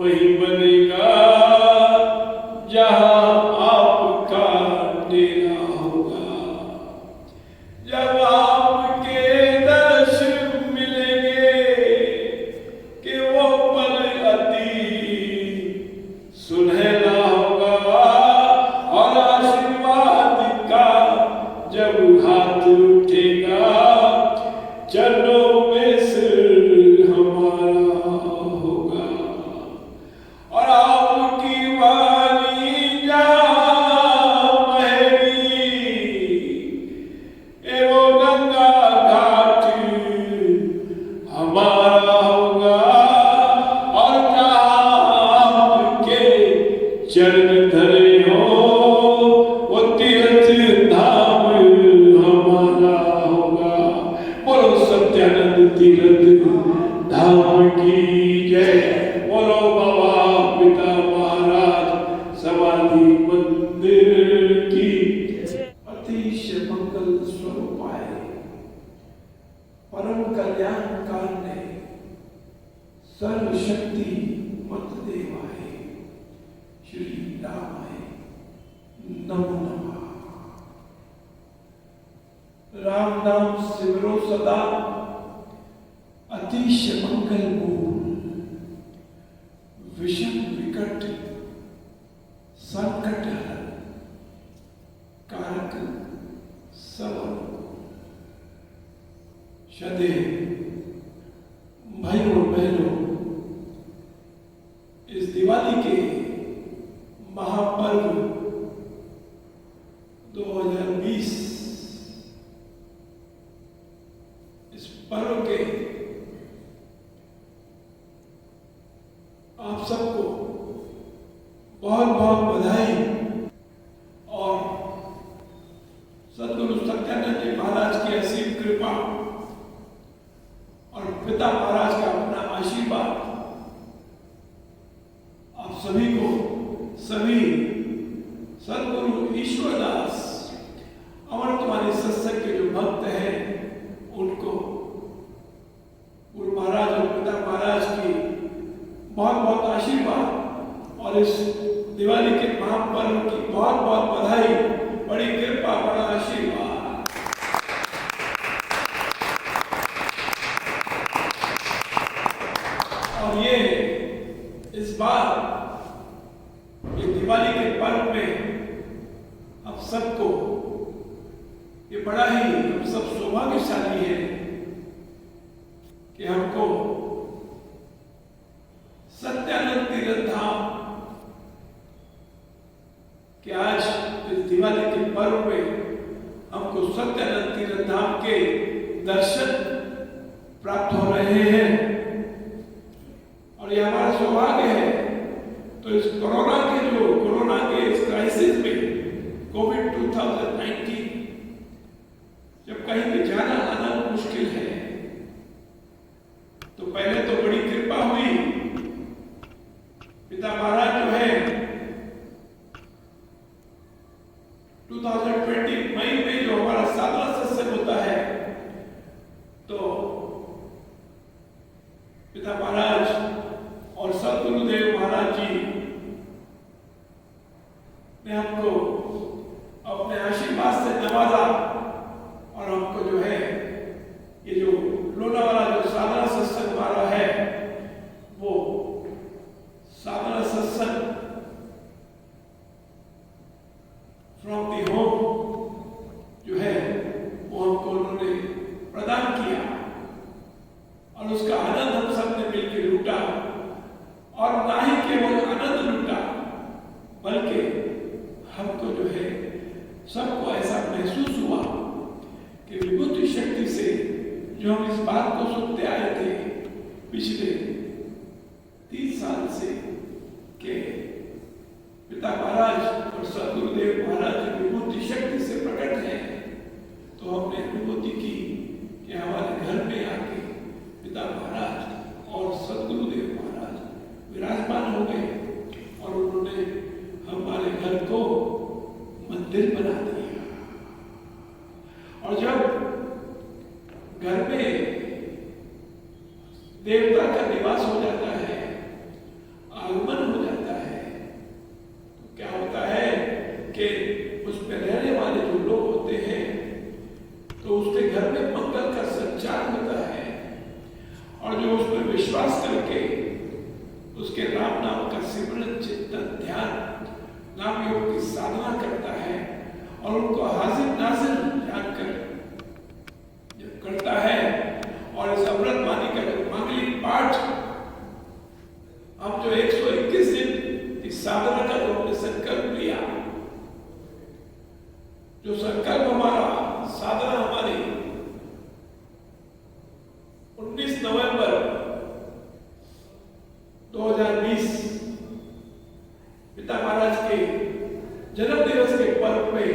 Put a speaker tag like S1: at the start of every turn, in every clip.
S1: वही बनेगा जहां आपका डेरा होगा। जब आपके दर्शन मिलेंगे कि वो पल अति सुनहरा होगा, और आशीर्वाद का जब हाथ उठेगा चरणों में सिर हमारा होगा। और आपकी वाणी जहाँ बहेगी, वो गंगा घाट हमारा होगा। और जहाँ आपके चरण धरे हो वो तीर्थ धाम हमारा होगा। बोलो सत्यानंद तीर्थ धाम की जय। बोलो बाबा पिता महाराज समाधि मंदिर की जय। अतिश मंगल स्वरूपाय परम कल्याण कारणे सर्वशक्ति मत देवाय श्री रामाय नमो नमः। राम नाम सिमरो सदा अतिश मंगल मूल, विषम विकट संकट कारक सब सदे। भाइयों बहनों, इस दिवाली के महापर्व 2020 इस पर्व के आप सबको बहुत बहुत बधाई। और सद्गुरु सत्यानंद जी महाराज की असीम कृपा और पिता महाराज का अपना आशीर्वाद आप सभी को, सभी सद्गुरु ईश्वरदास अमृतवाणी सत्संग के जो भक्त हैं उनको गुरु महाराज और पिता महाराज की बहुत बहुत आशीर्वाद और इस दिवाली के महापर्व की बहुत बहुत बधाई, बड़ी कृपा, बड़ा आशीर्वाद। और ये इस बार ये दिवाली के पर्व में हम सबको ये बड़ा ही हम सब सौभाग्यशाली है कि हमको सत्यानंद तीर्थ धाम कि आज इस दिवाली के पर्व में हमको सत्यानंद तीर्थ धाम के दर्शन प्राप्त हो रहे हैं। और ये हमारा सौभाग्य है। तो इस कोरोना के इस क्राइसिस में, कोविड 2019, जब कहीं भी जाना आना मुश्किल है, तो पहले तो बड़ी कृपा हुई। पिता महाराज जो है 2020 मई में जो हमारा साधना सत्संग होता है, तो पिता महाराज और सद्गुरुदेव महाराज जी ने हमको अपने आशीर्वाद से नवाजा। और हमको जो है ये जो लोनावाला जो साधना सत्संग हमारा है, वो साधना सत्संग फ्रॉम दी होम जो है वो हमको उन्होंने प्रदान किया। और उसका आनंद हम सब ने मिलकर लूटा। और ना ही केवल आनंद लूटा, बल्कि हमको जो है सबको ऐसा महसूस हुआ कि विभूति शक्ति से जो हम इस बात को सुनते आए थे पिछले 30 साल से कि पिता महाराज और सद्गुरुदेव महाराज विभूति शक्ति से प्रकट है, तो हमने विभूति की कि हमारे घर में आके पिता महाराज और सद्गुरुदेव महाराज विराजमान हो गए। और उन्होंने हमारे घर को मंदिर बना दिया। और जब घर में देवता का निवास हो जाता है, आगमन उनको हाजिर नाजिर जानकर जब करता है और इस अमृत वाणी का जो मांगलिक पाठ हम जो 121 दिन इस साधना का जो हमने संकल्प लिया, जो संकल्प हमारा साधना हमारी 19 नवंबर 2020 पिता महाराज के जन्म दिवस के पर्व पे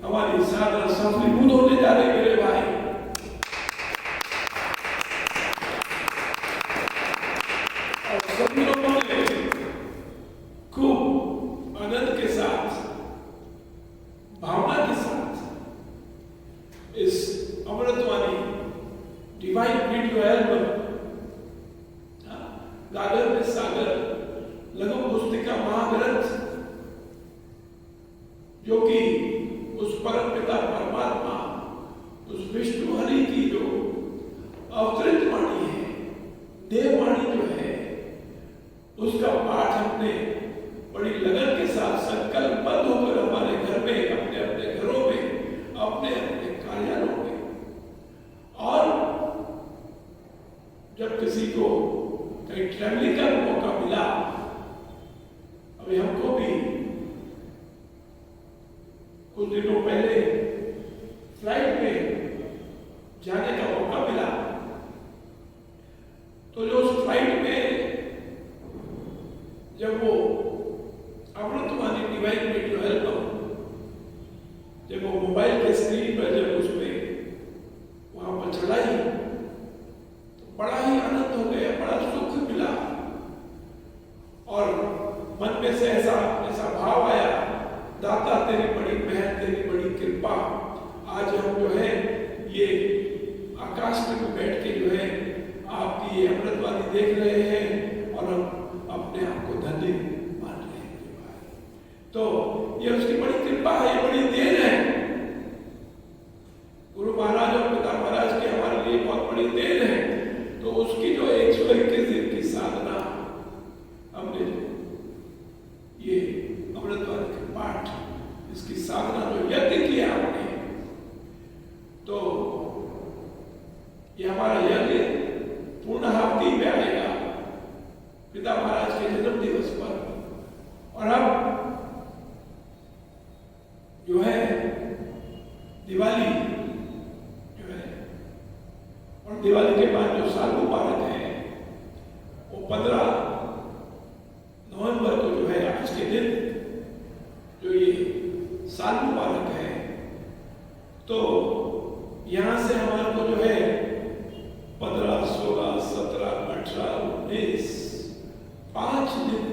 S1: हमारी साधना सफलीभूत होने जा रही मेरे भाई। और सभी लोगों ने खूब आनंद के साथ, भावना के साथ इस अमृतवाणी डिवाइन वीडियो एल्बम गागर में सागर लघु पुस्तिका महाग्रंथ, जो कि उस परम पिता परमात्मा, उस विष्णु हरि की जो अवतरित वाणी है, देववाणी जो है, उसका पाठ हमने बड़ी लगन के साथ संकल्पबद्ध होकर हमारे घर में, अपने अपने घरों में, अपने अपने कार्यालयों में, और जब किसी को कहीं ट्रैवलिंग का मौका मिला, अभी हमको भी कुछ दिनों पहले फ्लाइट में जाने का मौका मिला, तो जो उस फ्लाइट में जब वो अमृतवाणी डिवाइन वीडियो एल्बम जब वो मोबाइल के स्क्रीन पर जब उसमें वहां पर चढ़ाई, तो बड़ा ही आनंद हो गया, बड़ा सुख मिला, और मन में से ऐसा भाव आया, दाता तेरी बड़ी मेहर, तेरी बड़ी कृपा, आज हम जो है ये आकाश में बैठ के जो है आपकी ये अमृतवाणी देख रहे हैं और हम अपने आप को धन्य मान रहे हैं। तो ये उसकी बड़ी कृपा है, ये बड़ी देन है। गुरु महाराज और पिता महाराज की हमारे लिए बहुत बड़ी देन है। तो उसकी जो 121 दिन की साधना हमने ये अमृतवाणी के पाठ, इसकी साधना जो यज्ञ किया हमने, तो ये हमारा यज्ञ पूर्णाहुति में आएगा पिता महाराज के जन्म दिवस पर। और अब जो है दिवाली जो है, और दिवाली के बाद जो साल मुबारक है, वो 15 नवंबर को जो है आज के दिन जो ये साल मुबारक है, तो यहां से हमारे को जो है 15, 16, 17, 18, 19 5 दिन,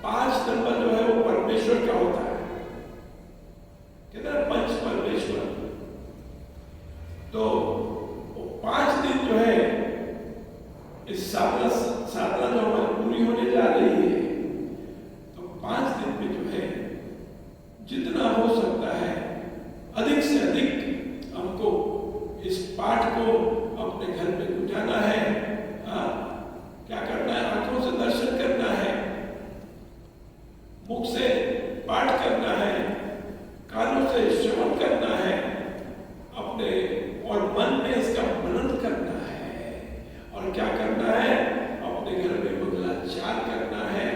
S1: 5 नंबर जो है वो परमेश्वर का होता है, कहते हैं पंच परमेश्वर। तो वो 5 दिन जो है इस साधना जो हमारी पूरी होने जा रही है, तो 5 दिन में जो है जितना हो सकता है अधिक से अधिक हमको इस पाठ को अपने घर में गुजारना है। क्या करना है? आंखों से दर्शन करना है, मुख से पाठ करना है, कानों से श्रवण करना है अपने, और मन में इसका मनन करना है, और क्या करना है? अपने घर में मंगलाचार करना है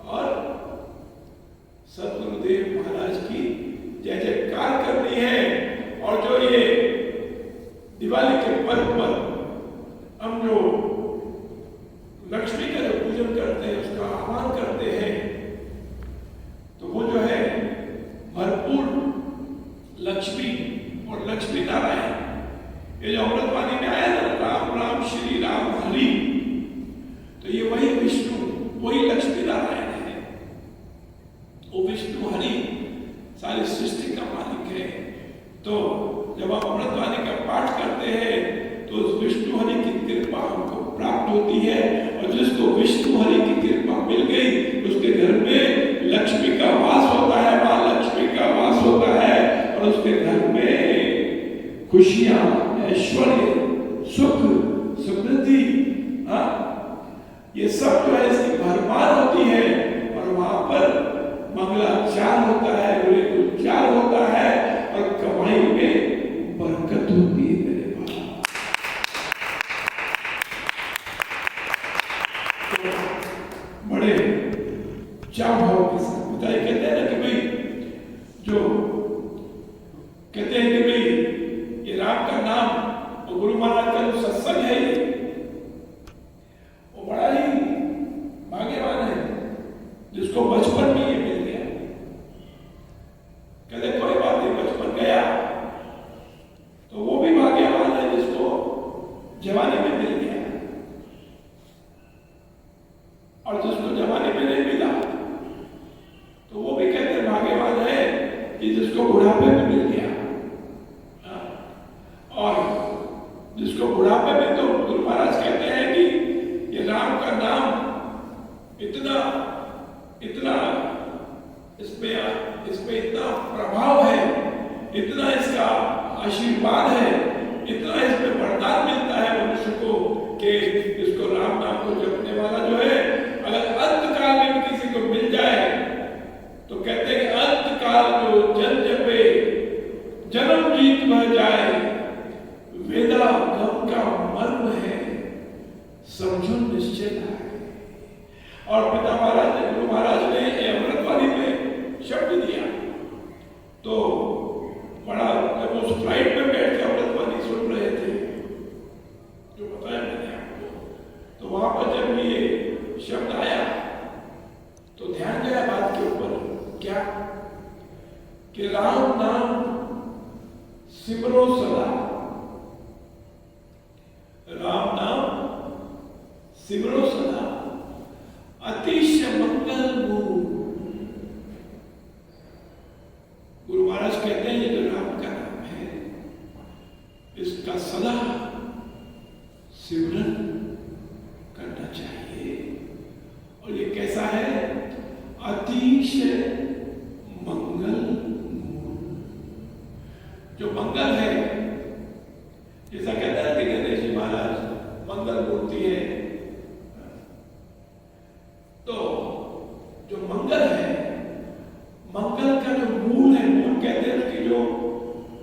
S1: और सद्गुरुदेव महाराज की जय जयकार करनी है। और जो ये दिवाली के पर्व पर हम जो लक्ष्मी का जो पूजन करते हैं, उसका आह्वान करते हैं, तो वो जो है भरपूर लक्ष्मी और लक्ष्मी नारायण, ये जो अमृतवाणी में आया ना, राम राम श्री राम हरि, तो ये वही विष्णु, वही लक्ष्मी नारायण है। वो विष्णु हरि सारी सृष्टि का मालिक है। तो जब आप अमृतवाणी का पाठ करते हैं तो उस विष्णु हरि की कृपा हमको प्राप्त होती है, और जिसको विष्णु हरि की कृपा मिल गई उसके घर में लक्ष्मी का वास होता है, मां लक्ष्मी का वास होता है, और उसके घर में खुशियां, ऐश्वर्य, सुख, समृद्धि, ये सब जो है इसकी भरमार होती है। और वहां पर मंगलाचार होता है, गुरुचार होता है और कमाई में बरकत होती है मेरे बाप। तो बड़े चाव भाव के साथ बताइए, कहते हैं ना कि भाई जो कहते हैं कि भाई ये राम का नाम और गुरु महाराज का जो सत्संग है वो बड़ा ही भाग्यवान है जिसको बचपन में ये मिल गया। कहते कोई बात नहीं, बचपन गया तो वो भी भाग्यवान है जिसको जवानी में मिल गया, और जिसको जवानी में नहीं मिला तो वो भी कहते भाग्यवान है कि जिसको बुढ़ापे में मिल गया। और जिसको बुढ़ापे में, तो गुरु महाराज कहते हैं कि ये राम का नाम इतना इतना इसमें इतना प्रभाव है, इतना इसका आशीर्वाद है, इतना इसमें वरदान मिलता है मनुष्य को कि इसको राम नाम को जपने वाला जो है, अगर अंत काल में किसी को मिल जाए तो कहते हैं कि अंत काल को जन जपे जन्म जीत बह जाए, वेदा गम का मर्म है समझो निश्चय है। और पिता महाराज ने, गुरु महाराज ने अमृतवाणी में शब्द दिया, तो बड़ा जब उस फ्लाइट में बैठ के अमृतवाणी सुन रहे थे जो बताया मैंने आपको, तो वहां पर जब ये शब्द आया तो ध्यान गया बात के ऊपर, क्या कि राम नाम सिमरो सदा, राम नाम सिमरो सदा अतिश मंगल गुरु। गुरु महाराज कहते हैं ये जो राम का नाम है इसका सदा सिमरन करना चाहिए। और ये कैसा है? अतिश मंगल। जो मंगल है, जैसा कहता है कि गणेश जी महाराज मंगल मूर्ति है, तो जो मंगल है, मंगल का जो मूल है, मूल कहते हैं कि जो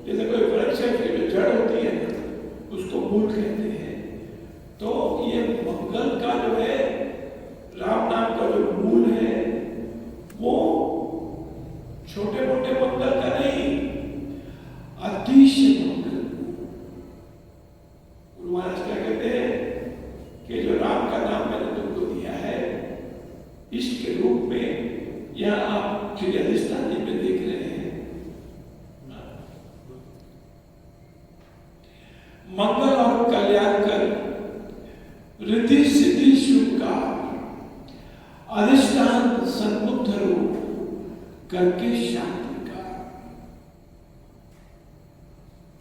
S1: जैसे कोई वृक्ष है उसकी जो जड़ होती है उसको मूल कहते हैं। तो ये मंगल का जो है, राम नाम का जो मूल है वो छोटे मोटे मंगल का नहीं, अतिश मंगल। गुरु महाराज क्या कहते हैं कि जो राम का नाम मैंने तुमको दिया है इष्ट के रूप में, यह आप श्री अधिष्ठान जी में देख रहे हैं, मंगल और कल्याण कर रिद्धि सिद्धि शुभकार, अधिष्ठान सन्मुख रूप करके शांति का,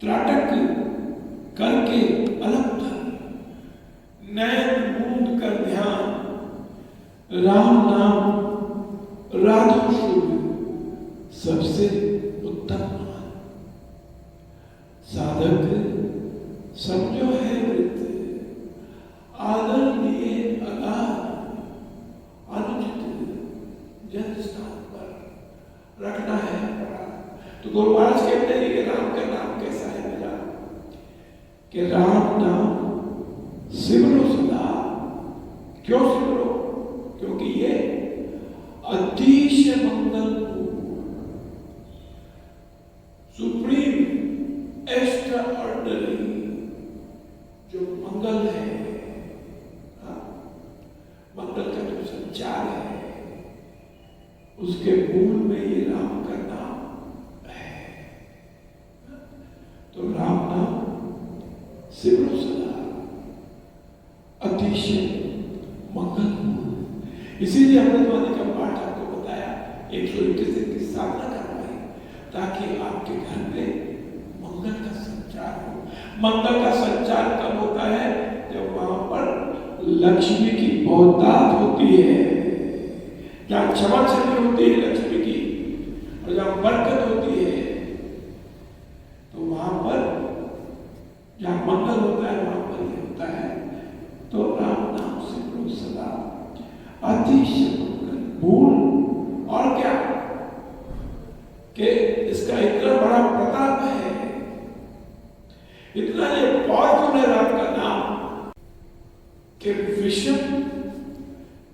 S1: त्राटक करके अलग नयन मूंद कर ध्यान, राम नाम राधो शुभ सबसे उत्तम मान, साधक समझो है वृत्त, आदर लिए अगाध, अनुचित जन स्थान पर रखना है। तो गुरु महाराज कहते हैं कि राम का नाम कैसा है मेरा, कि राम नाम सिमरो सदा। क्यों सिमरो? क्योंकि ये अतिश मंगल सुप्रीम एक्स्ट्रा ऑर्डिनरी जो मंगल है, मंगल का जो संचार है, उसके मूल में ये राम का नाम है। तो राम नाम सिमरो सदा अतिश मंगल। इसीलिए अमृतवाणी का पाठ आपको बताया 121 दिन की साधना करवाई, ताकि आपके घर में मंगल का संचार हो। मंगल का संचार कब होता है? जब वहां पर लक्ष्मी की बहुतायत होती है, जहां क्षमा छवि होती है लक्ष्मी की, और जहां बरकत होती है, तो वहां पर जहां मंगल होता है वहां पर ये होता है। तो राम नाम से सदा अतिश मंगल। भूल और क्या?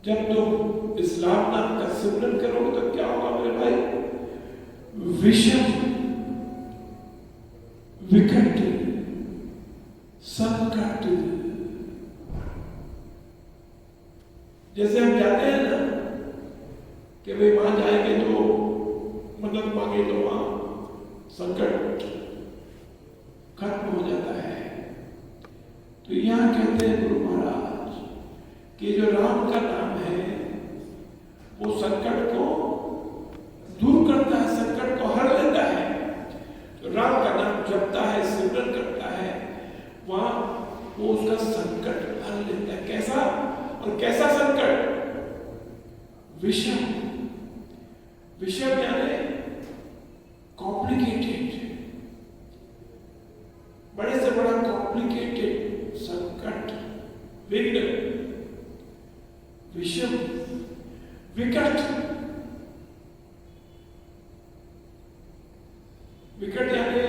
S1: जब तुम इस्लाम नाम का सिमरन करोगे तो क्या होगा मेरे भाई? विषम, विकट, संकट। जैसे हम जाते हैं ना कि भाई वहां जाएंगे तो मदद मांगे तो वहां संकट खत्म हो जाता है। तो यहां कहते हैं गुरु महाराज कि जो राम का नाम है वो संकट को दूर करता है, संकट को हर लेता है। जो राम का नाम जपता है, सिमरन करता है, वहां वो उसका संकट हर लेता है। कैसा? और कैसा संकट? विषम। विषम यानी कॉम्प्लिकेटेड, बड़े से बड़ा कॉम्प्लिकेटेड संकट, विघ्न। विषम, विकट। विकट यानी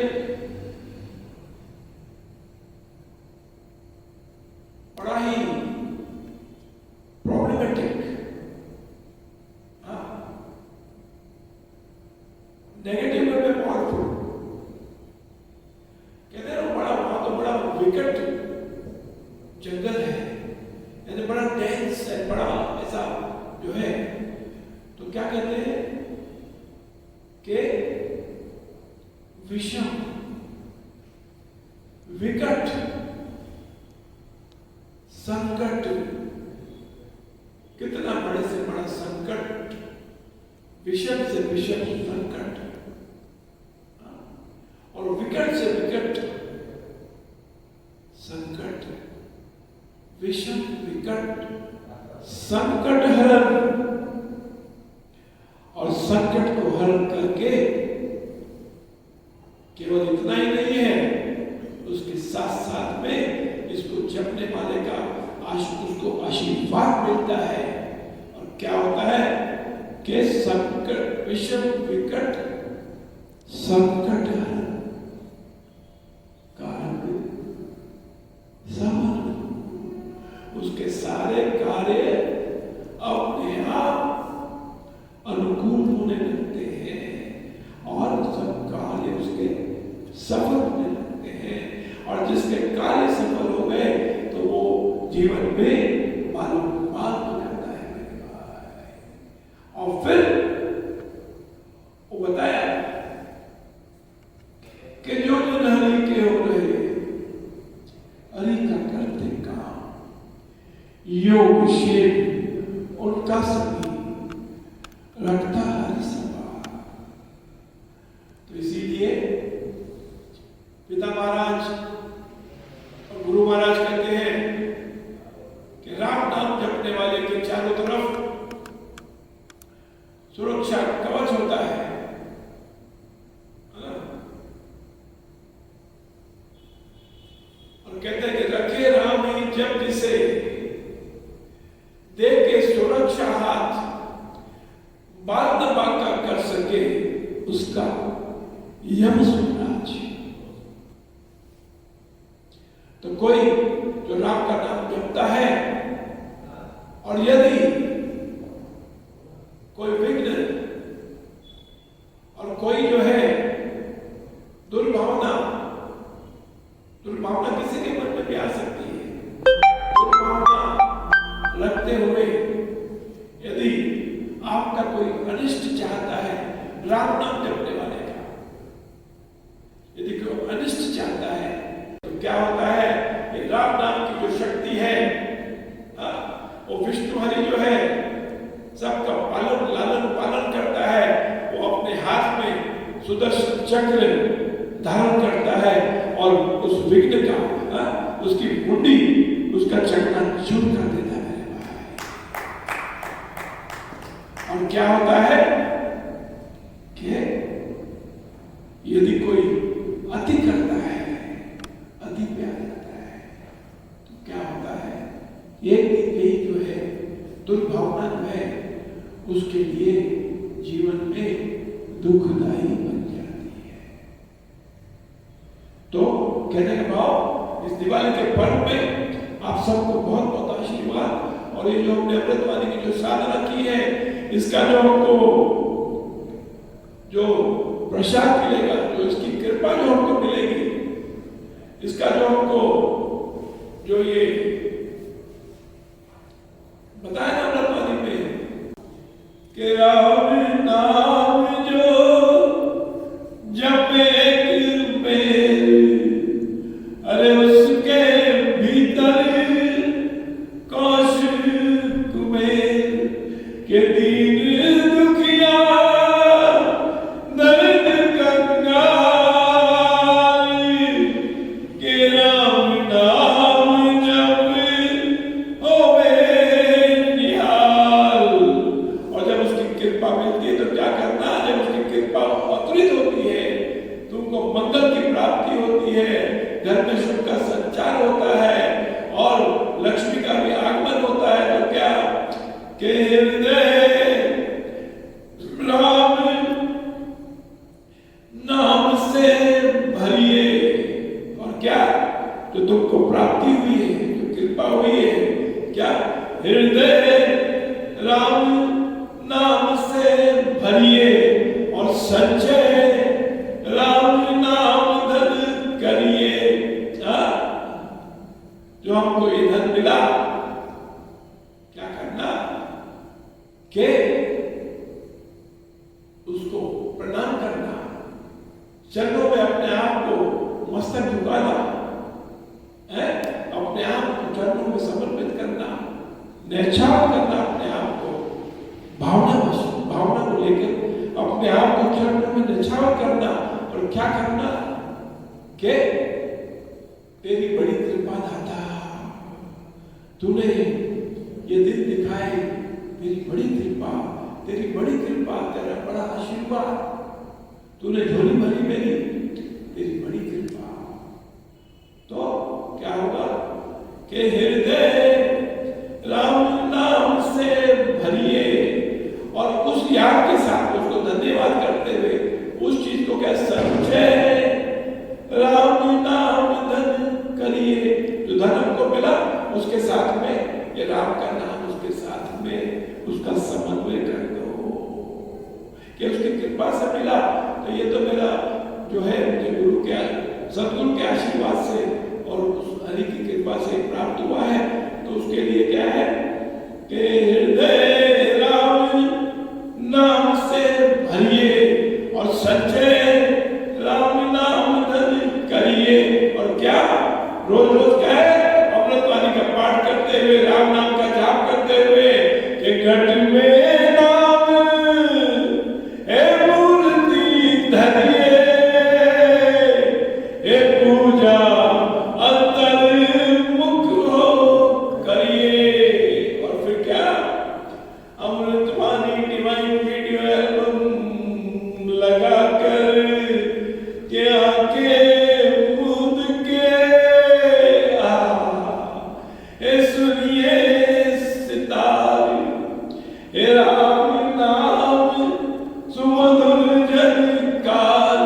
S1: बड़ा ही प्रॉब्लमेटिक, नेगेटिव में पावरफुल। कहते हैं बड़ा, वहां तो बड़ा विकट जंगल है, यानी बड़ा डेंस है, बड़ा ऐसा जो है। तो क्या कहते हैं कि विषम, विकट, संकट। कितना बड़े से बड़ा संकट, विषम से विषम संकट, और विकट से विकट संकट। विषम, विकट, संकट हरण। और संकट को हरण करके केवल इतना ही नहीं है, उसके साथ साथ में इसको जपने वाले का उसको आशीर्वाद मिलता है। और क्या होता है कि संकट, विषम, विकट, संकट कारण समन, उसके सारे कार्य अपने आप अनुकूल होने लगते हैं और सब कार्य उसके सफल होने लगते हैं। और जिसके कार्य सफल हो गए तो वो जीवन में मालूम हो जाता है मेरे भाई। और फिर वो बताया कि जो जन हरि के हो रहे, हरि का करते काम, योग शेप उनका सभी रखता हरि सभा। तो इसीलिए पिता महाराज और गुरु महाराज कहते हैं कि राम नाम जपने वाले के चारों तरफ सुरक्षा कवच होता है। और कहते हैं कि रखे राम ही जब जिसे, दे के सुरक्षा हाथ, बात न बाका कर सके उसका यम सुराज। तो कोई जो राम का नाम जपता है और यदि कोई विघ्न और कोई जो है दुर्भावना, दुर्भावना किसी के मन में भी आ सकती है। दुर्भावना रखते हुए यदि आपका कोई अनिष्ट चाहता है, राम नाम जपने वाले का यदि कोई अनिष्ट चाहता है तो क्या होता है कि राम नाम की जो शक्ति है, वो विष्णु हरि जो है सबका पालन लालन पालन करता है। वो अपने हाथ में सुदर्शन चक्र धारण करता है और उस विघ्न का, उसकी मुंडी, उसका चक्र चूर कर देता है मेरे भाई। और क्या होता है कि यदि कोई अति करता है, अति प्यार करता है, तो क्या होता है, एक दिन यही जो है दुर्भावना जो है उसके लिए जीवन में दुखदायी बन जाती है। तो कहने का भाव, इस दिवाली के पर्व में आप सबको बहुत बहुत आशीर्वाद और ये जो हमने अमृतवाणी की जो साधना की है, इसका जो हमको जो प्रसाद मिलेगा, जो इसकी कृपा जो हमको मिलेगी, इसका जो हमको जो ये बताया ना अमृतवाणी में कि राम नाम जो जपे अरे उसके भीतर कौशिक कुबेर के दीन दुखिया दर्द कंगाल के राम नाम जप होवे निहाल। और जब उसकी कृपा मिलती है तो क्या करना, जब उसकी कृपा अतुलित होती है, तुमको मंगल की प्राप्ति होती है, घर में सुख का संचार होता है और लक्ष्मी का भी आगमन होता है। तो क्या के हृदय राम नाम से भरिए, और क्या जो तुमको प्राप्ति हुई है, जो कृपा हुई है, क्या हृदय राम नाम से भरिए और संचय राम नाम धन करिए। जो हमको ये धन मिला, क्या करना के उसको प्रणाम करना, चरणों में अपने आप को मस्तक झुकाना है, अपने आप को चरणों में समर्पित करना, न्यौछावर करना अपने आप को, भावना को लेकर अपने आप को चरणों में न्यौछावर करना। और क्या करना के तेरी बड़ी कृपा दाता, तूने ये दिन दिखाए, तेरी बड़ी कृपा, तेरी बड़ी कृपा, तेरा बड़ा आशीर्वाद, तूने झोली भरी मेरी, तेरी बड़ी कृपा। तो क्या होगा कि हृदय राम नाम से भरिए, और उस याद के साथ उसको धन्यवाद करते हुए उस चीज को क्या संचय राम नाम धन करिए। जो धन हमको मिला उसके साथ में ये राम का नाम उसके साथ में उसका समन्वय कर दो कि उसकी कृपा से मिला। तो ये तो मेरा जो है मुझे गुरु के सदगुरु के आशीर्वाद से और उस हरि की कृपा से प्राप्त हुआ है। तो उसके लिए क्या है कि हृदय राम नाम से भरिए और संचय राम नाम धन करिए। और क्या रोज रोज क्या है अमृतवाणी का पाठ करते हुए, राम नाम का जाप करते हुए कि घट में नाम ए मूर्ति धरिए, ए पूजा अंतर मुख हो करिए। और फिर क्या अमृतवाणी डिवाइन वीडियो एल्बम लगा कर के आके मुद के सुनिए सितारे, हे राम नाम सुमधुर झनकार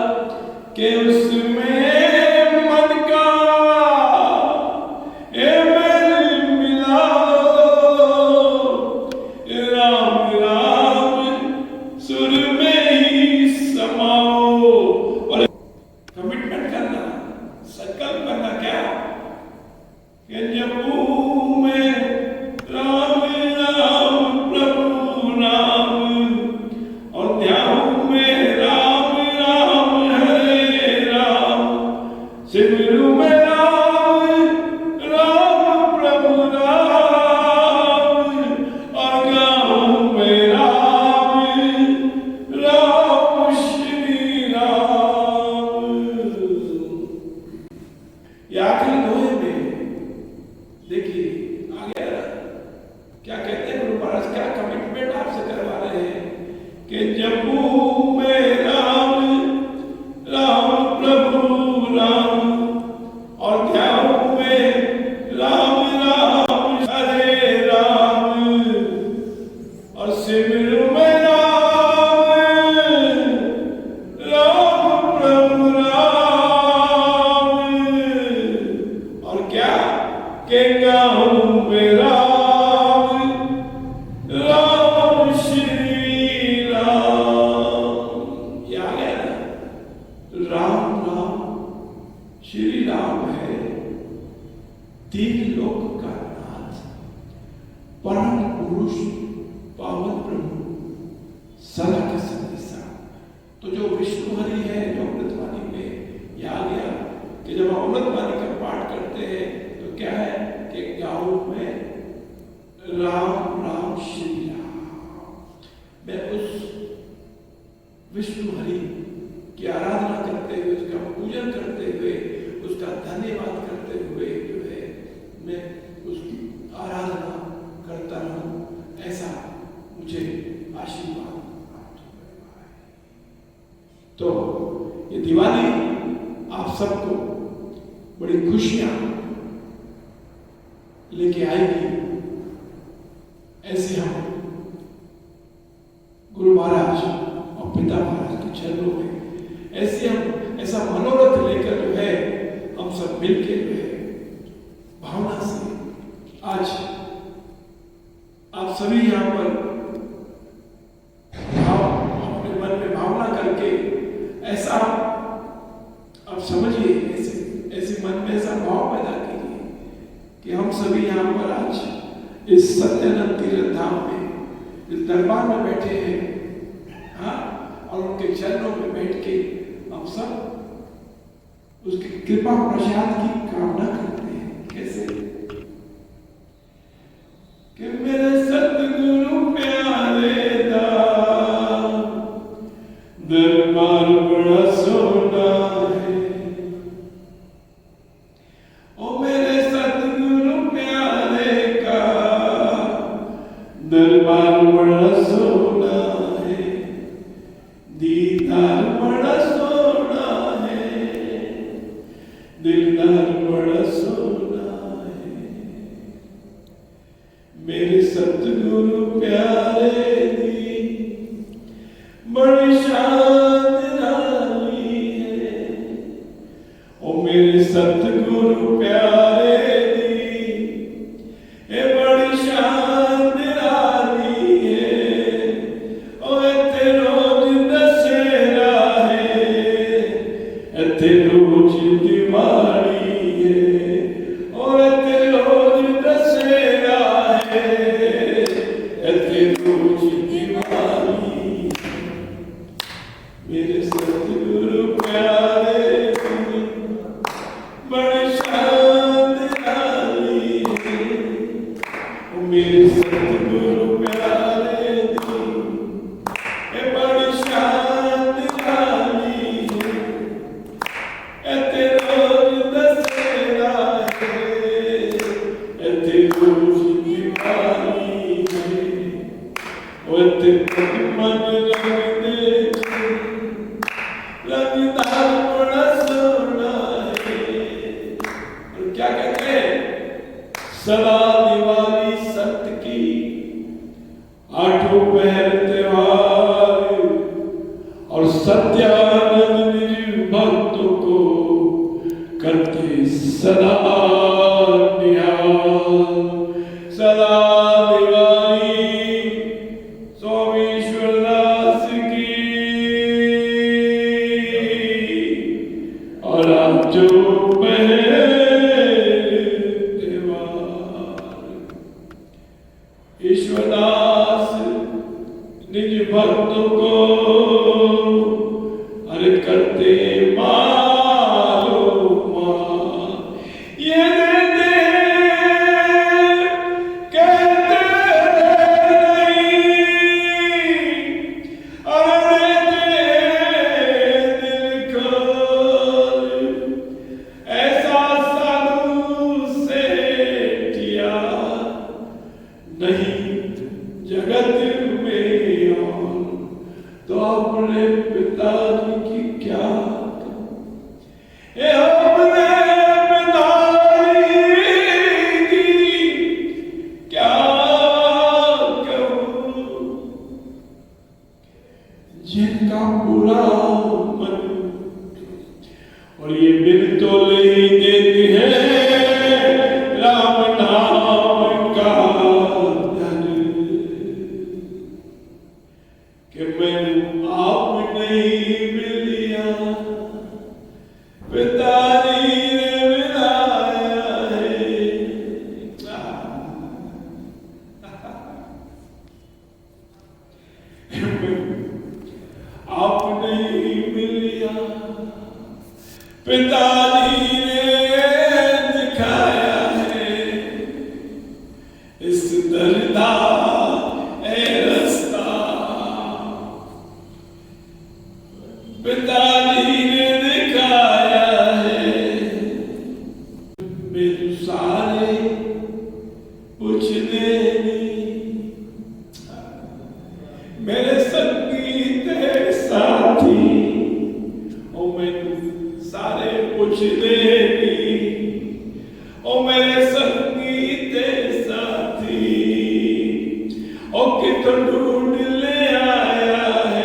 S1: के उसमें मन का मेल मिलाओ, राम राम सुर में ही समाओ। और कमिटमेंट करना, संकल्प करना क्या कि जपू में राम राम प्रभु नाम सदा के संदेशा। तो जो विष्णु हरि है, जो अमृतवाणी में यह आ गया कि जब हम अमृतवाणी का पाठ करते हैं तो क्या है कि गाँव में राम राम श्री राम, मैं उस विष्णु हरि की आराधना करते हुए, उसका पूजन करते हुए, उसका धन्यवाद करते हुए जो है मैं उसकी आराधना करता रहूं, ऐसा मुझे आशीर्वाद प्राप्त हुआ है। तो ये दिवाली आप सबको बड़ी खुशियां लेके आएगी। ऐसे हम गुरु महाराज और पिता महाराज के चरणों में ऐसा मनोरथ लेकर जो है हम सब मिलके जो है भावना से आज आप सभी यहाँ पर अपने मन में भावना करके ऐसा आप समझिए, ऐसे मन में ऐसा भाव पैदा कीजिए कि हम सभी यहाँ पर आज इस सत्यानंद तीर्थ धाम में इस दरबार में बैठे हैं, हाँ, और उनके चरणों में बैठ के हम सब उसकी कृपा प्रसाद की कामना करते हैं। कैसे कि मेरे सतगुरु प्यारे दा दरबार बड़ा सोना है, ओ मेरे सतगुरु प्यारे का दरबार बड़ा सोना है, दीदार बड़ा सोना है, दिलदार बड़ा सोना है, मेरे सतगुरु प्यारे दी बड़ी शान निराली है, ओ मेरे सतगुरु प्यारे दी ए बड़ी शान निराली है, ओ इत्थे रोज दशहरा है, इत्थे रोज दिवाली है, ओ इत्थे रोज दशहरा है, इत्थे रोज दिवाली। मेरे सतगुरु प्यारे दी बड़ी शान निराली है, ओ मेरे सतगुरु प्यारे दी ए बड़ी शान निराली है, इत्थे रोज दशहरा है, इत्थे रोज दिवाली है, ओ इत्थे मन रंगदे रंगदार बड़ा सोना है। और क्या कहते हैं, सदा दिवाली सत्य की, आठों पहर त्योहार, और सत्यानंद निज भक्तों को करते सदा निहाल। सदा दिवाली सोमेश्वर दास की, और आप जो ईश्वरदास निज भक्तों को अरे करते मारो मां, ये देते कहते नहीं, अरे देते दिल खोल, ऐसा साधु सेठिया नहीं जगत में और, तो अपने पिताजी की क्या अपने पिताजी की क्या कहूं, जिनका बुरा मन और ये बिन तो ले ही देते हैं राम नाम का धन, कि मैं आप नहीं मिलिया पिताजी ने मिलाया है। किया, पिताजी ने दिखाया है इस दरदा रास्ता, पिताजी ने दिखाया है मेरे सारे पूछने मेरे संगीत साथी ओ मैं सारे पूछने ओ मेरे संगीत साथी ओ कितना ढूंढ ले आया है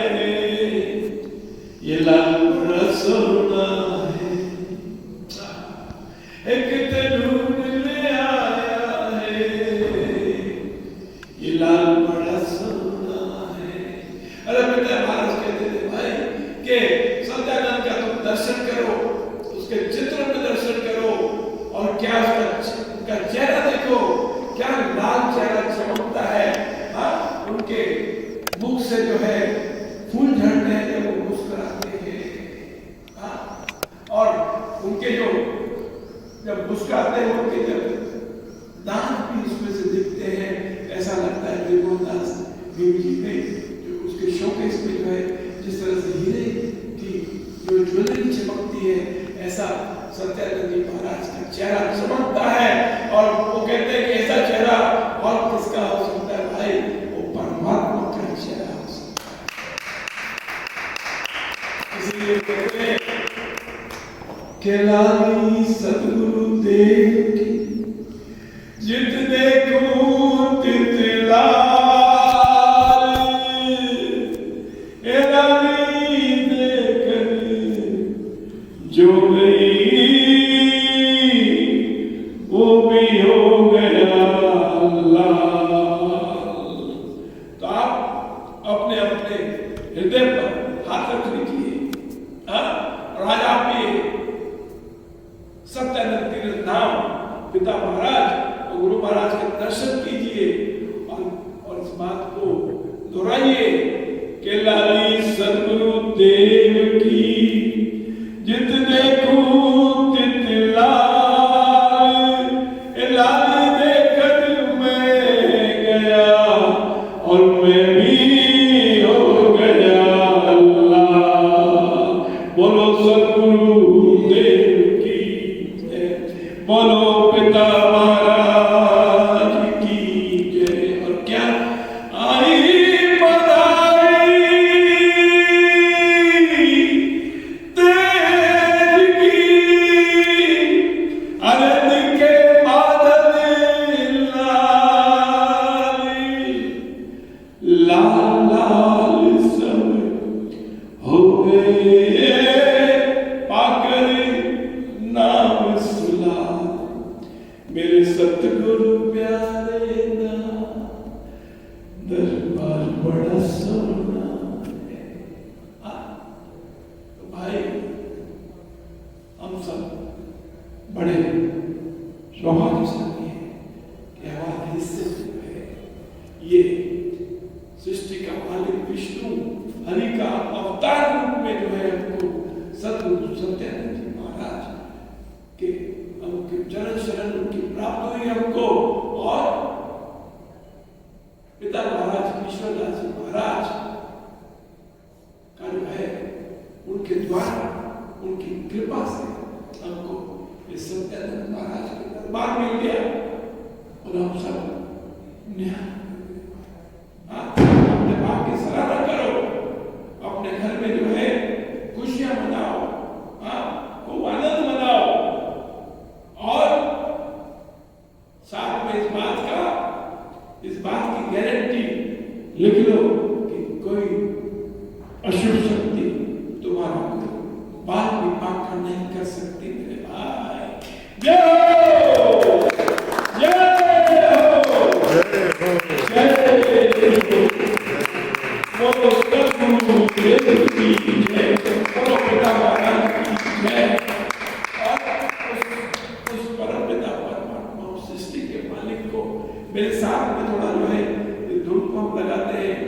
S1: ये लाल बड़ा सोना है, कितना ढूंढ ले आया है ये लाल बड़ा सोना है। अरे बेटा महाराज कहते थे भाई कि सत्यानंद का तुम दर्शन करो, उसके चित्र में दर्शन करो और क्या उसका चेहरा देखो, क्या लाल चेहरा चमकता है। हाँ, उनके मुख से जो है फूल झड़ते हैं जब वो मुस्कुराते हैं। हाँ, और उनके जो जब मुस्कुराते हैं उनके जब दांत भी उसमें से दिखते हैं, ऐसा लगता है त्रिभुवनदास देव जी ने जो उसके शोकेस में जो है जिस तरह से हीरे की जो ज्वेलरी चमकती है, ऐसा सत्यानंद जी महाराज का चेहरा चमकता है। और वो कहते हैं कि ऐसा चेहरा और किसका हो सकता है भाई, वो परमात्मा का चेहरा हो सकता है। इसलिए कहते हैं कि लाली सदगुरु देव की जित देखो तित लाल, ए लाली देखकर जो गई वो भी हो गया लाल। तो आप अपने अपने हृदय पर हाथ रख लीजिए और आज आप ये सत्यानंद तीर्थ धाम पिता महाराज और गुरु महाराज के दर्शन कीजिए और इस बात को दोहराइए कि लाली सदगुरु देव की जित देखूं तित लाल, लाल देखकर मैं गया और मैं भी हो गया अल्लाह। बोलो सदगुरु देव की जय, बोलो पिता महाराज की जय। और क्या आई बधाई तेज की, अरद के बादल लाल लाल सब हो गए पाकर नाम सुला, मेरे सतगुरु प्यारे ना दरबार बड़ा सोना है। तो भाई हम सब बड़े सौभाग्यशाली हैं कि हमारे हिस्से जो है ये सृष्टि का मालिक विष्णु हरि का अवतार रूप में जो है हमको सतगुरु सत्यानंद जी महाराज के उनके चरण शरण उनकी प्राप्त हुई हमको। और पिता महाराज ईश्वरदास जी महाराज का जो है उनके द्वारा उनकी कृपा से हमको इस सत्यानंद महाराज के दरबार मिल गया और हम सब अपने बाप की सराहना करो, अपने घर में जो है खुशियां मनाओ, खूब आनंद मनाओ और साथ में इस बात की गारंटी लिख लो कि कोई अशुभ शक्ति तुम्हारा बात भी पाखंड नहीं कर सकती मेरे भाई। जय हो, जय हो, जय हो, सदगुरु देव की जय, बोलो पिता महाराज की जय। उस परम पिता परमात्मा उस सृष्टि के मालिक को मेरे साथ में थोड़ा जो है धूप हम लगाते हैं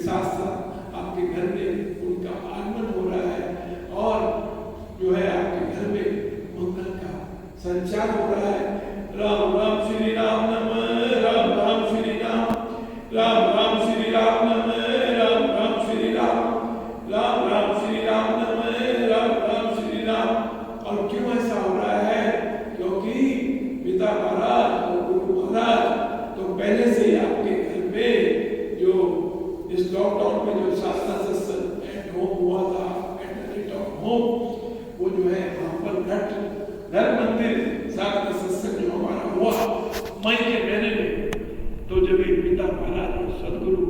S1: साथ साथ आपके घर में उनका आगमन हो रहा है और जो है आपके घर में मंगल का संचार हो रहा है। राम राम श्री राम नमः, राम राम श्री राम, राम राम श्री राम नमः, राम राम श्री राम, राम राम श्री राम नमः, राम राम श्री राम। और क्यों ऐसा हो रहा है? क्योंकि पिता महाराज और गुरु महाराज तो पहले से ही आपके घर में जो इस लॉकडाउन में जो साधना सत्संग एट होम हुआ था, एट होम, वो जो है वहाँ पर घर मंदिर साधना सत्संग जो हमारा हुआ मई के महीने में, तो जब एक पिता महाराज और सदगुरु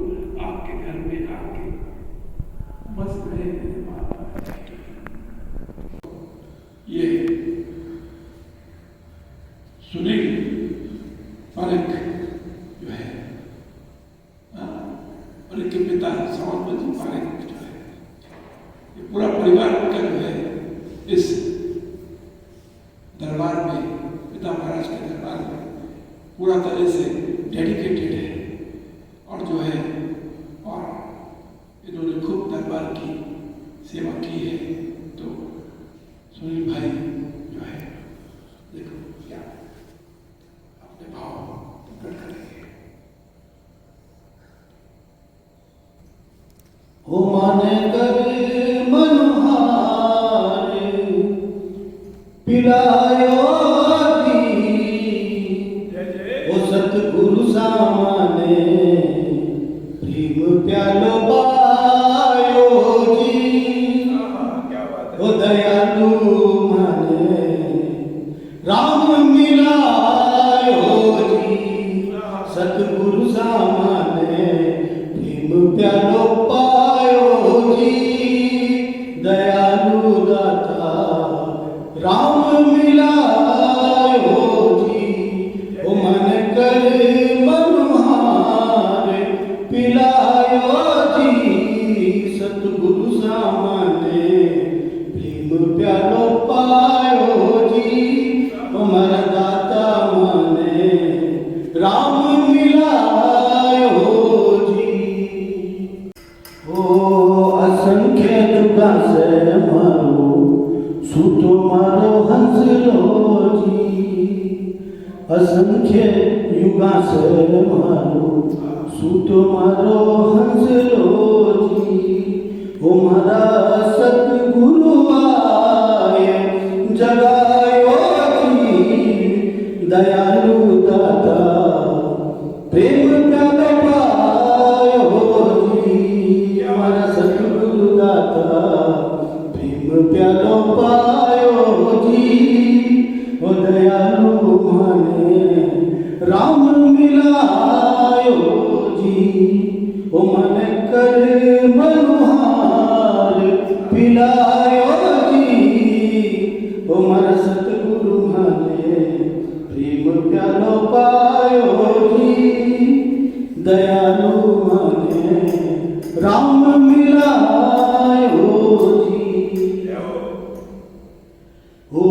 S1: आपके घर में आके बस गए। ये सुनील पारेख जो है और इनके पिता सावंत जी पारेख जो है, ये पूरा परिवार का जो है इस दरबार में, पिता महाराज के दरबार में पूरा तरह से डेडिकेटेड है और जो है और इन्होंने खूब दरबार की सेवा की है। तो सुनील भाई जो है देखो क्या अपने भाव प्रकट करेंगे।
S2: हो माने करे मनहारे पिलायो सतगुरु सामने प्रेम प्यालो पायो जी। ओ दयालु माने राम मिलायो जी, सतगुरु सामने प्रेम प्यालो पायो जी। दयालु दाता राम मिलायो जी। ओ मन कर मनहारे पिलायो जी, सतगुरु सामने प्रेम प्यालो पायो जी। हमारा दाता माने राम मिलायो जी। ओ असंख्य जुगा से मारो सूतो मारो हंसलो जी। असंख्य युगा से मारो सूतो मारो हंसलो जी। ओ मारा सतगुरु आए जगायो जी। दयालु दाता प्रेम प्यालो पायो जी। हमारा सतगुरु दाता प्रेम प्यालो पायो जी। ओ दयालु माने राम मिलायो जी। ओ मन कर मनहार पिलायो जी। ओ मन सतगुरु माने प्रेम प्यालो पायो जी। दयालु माने राम मिलायो जी। हो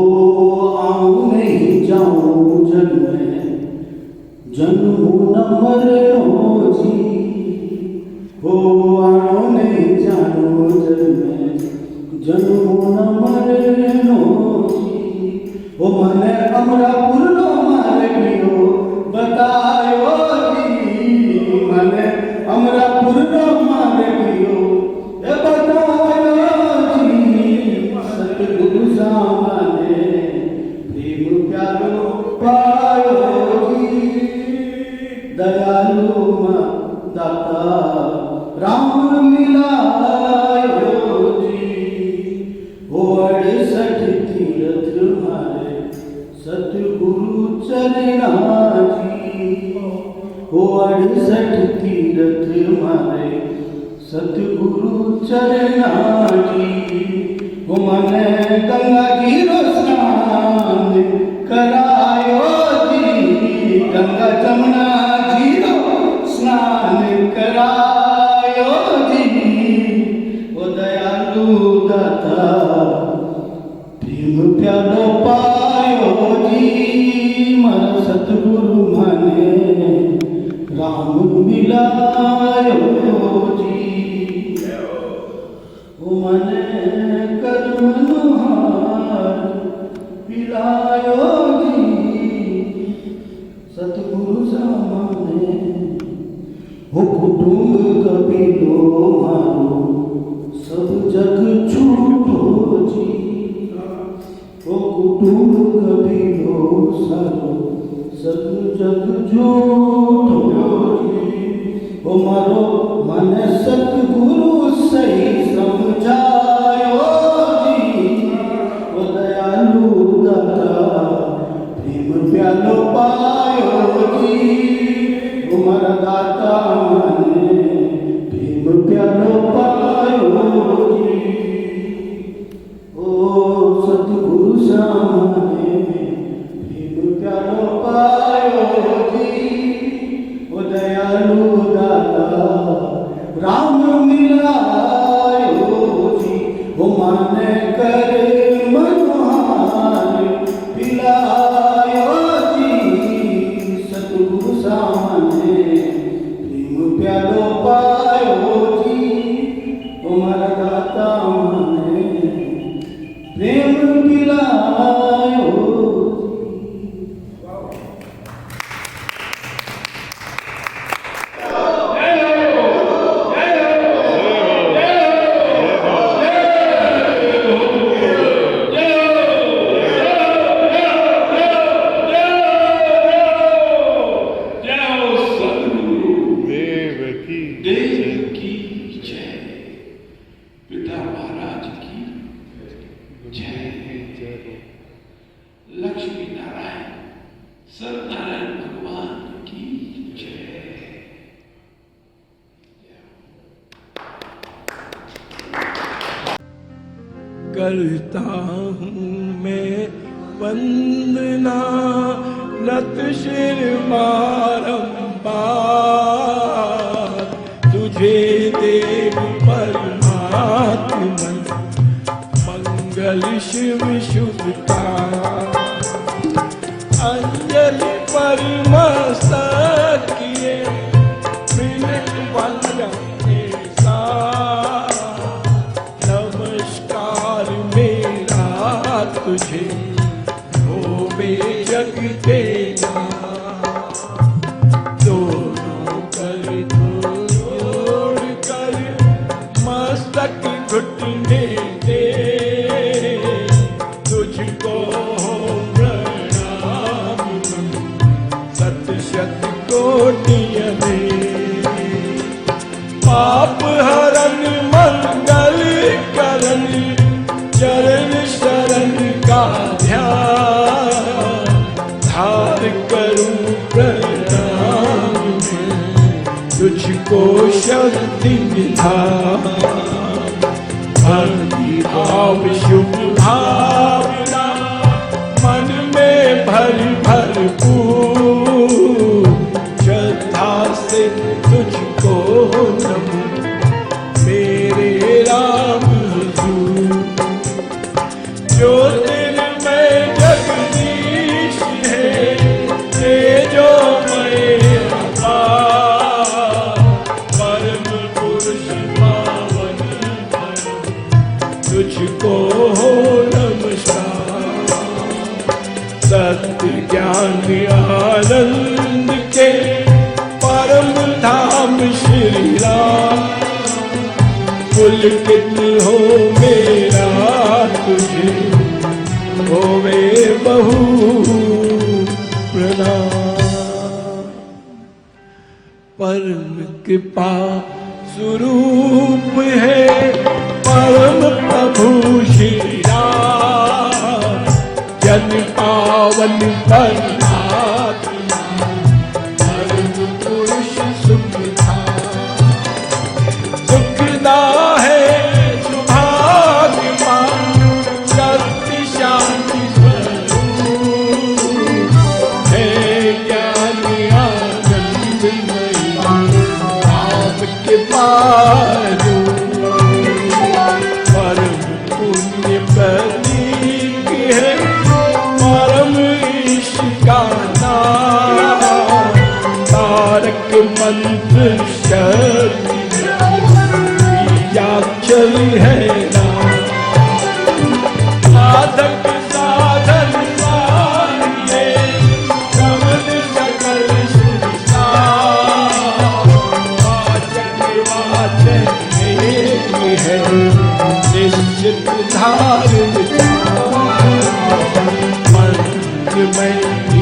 S2: आऊं नहीं जाऊं जग में जन्मू न मरो जी। हो आऊं नहीं जाऊं जग में जन्मू न मरो जी। हो मने अमरापुर नो मार लियो बतायो जी। मने अमरापुर नो मार लियो बतायो जी। सतगुरु सामने प्रेम प्यालो पायो जी। दयालु दाता राम मिलायो जी। हो 68 तीर्थ मारे सतगुरु चरना जी। हो 68 तीर्थ मारे सतगुरु चरना जी। हो मने गंगा जी रो स्नान करायो जी। गंगा जमुना जी रो स्नान करायो जी। ओ दयालु दाता प्रेम प्यालो पायो जी। मन सतगुरु माने राम मिलायो जी। सारो सब जग झूठो जी ओ मारो मने सतगुरु सही समझायो जी ओ दयालु दाता प्रेम प्यालो पायो जी ओ मारा दाता मने प्रेम प्यालो पायो जी ओ सतगुरु सामने प्रेम प्यालो पायो जी ओ दयालु दाता राम मिलायो जी ओ माने करे मनोहार पिलायो जी सतगुरु सामने प्रेम प्यालो पायो जी ओ मारा दाता मने प्रेम पिलायो
S1: लक्ष्मी नारायण सत्यनारायण भगवान की जय।
S3: करता हूँ मैं वंदना नत शिर बारंबार तुझे देव परमात्मन मंगल शिव शुभता अंजलि परमस्तक किए मिलन वंदने सा नमस्कार मेरा तुझे होवे जग देना दोनों कर जोड़ कर मस्तक घुटने दे तुझको कोटिय में पाप हरण मंगल करण चरण शरण का ध्यान धार करूं प्रणाम तुझको शक्ति निधान भक्ति भाव शुभ भावना मन में भरपूर से तुझको नमो मेरे राम हुजूर जो दिल में जगदीश है तेजो मैं परम पुरुष पावन तुझको नमस्कार सत्य ज्ञान आनंद के परम धाम श्री राम पुलकित हो मेरा तुझे होवे बहु प्रणाम परम कृपा स्वरूप है परम प्रभु श्री राम जन पावन परमात्मा सुखदा है सुभाग्यवान शक्ति शांति स्वरूप है ज्ञान आनंदमय आपके पारू परम पुण्य प्रतीक है परम ईश का नाम तारक मंत्र शक्ति चल है ना साधक साधन सारिये समझ सकल सुविसा वाचन है निश्चित धार मंत्र में